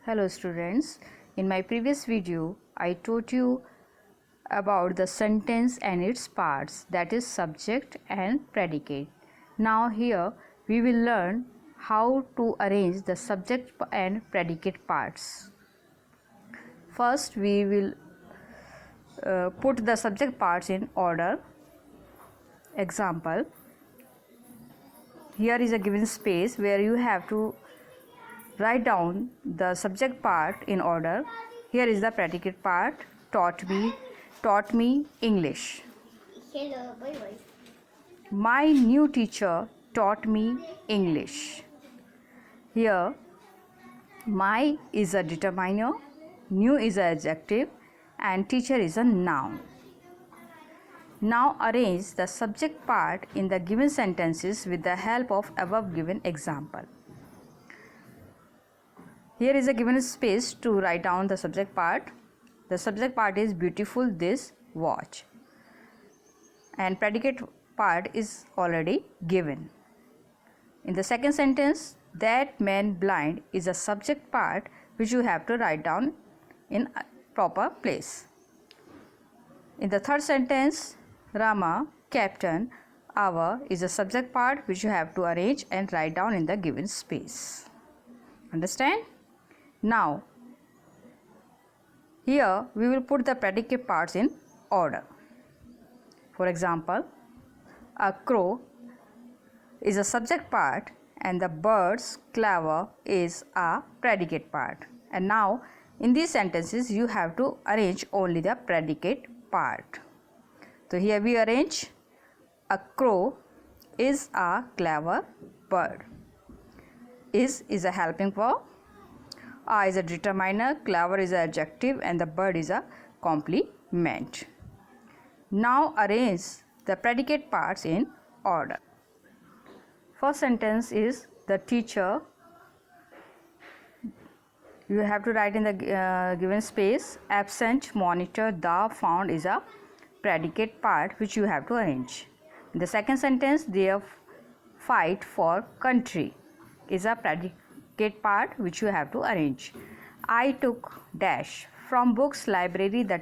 Hello students, in my previous video I taught you about the sentence and its parts, that is subject and predicate. Now here we will learn how to arrange the subject and predicate parts. First we will put the subject parts in order. Example, here is a given space where you have to write down the subject part in order. Here is the predicate part, taught me English. Hello, bye. My new teacher taught me English. Here my is a determiner, new is an adjective and teacher is a noun. Now arrange the subject part in the given sentences with the help of above given example. Here is a given space to write down the subject part. The subject part is beautiful this watch. And predicate part is already given. In the second sentence, that man blind is a subject part which you have to write down in a proper place. In the third sentence, Rama, captain, our is a subject part which you have to arrange and write down in the given space. Understand? Now, here we will put the predicate parts in order. For example, a crow is a subject part and the bird's clever is a predicate part. And now, in these sentences, you have to arrange only the predicate part. So, here we arrange a crow is a clever bird. Is a helping verb. A is a determiner, clever is an adjective and the bird is a complement. Now arrange the predicate parts in order. First sentence is the teacher. You have to write in the given space. Absent, monitor, the, found is a predicate part which you have to arrange. In the second sentence, their fight for country is a predicate part which you have to arrange. I took dash from books library. The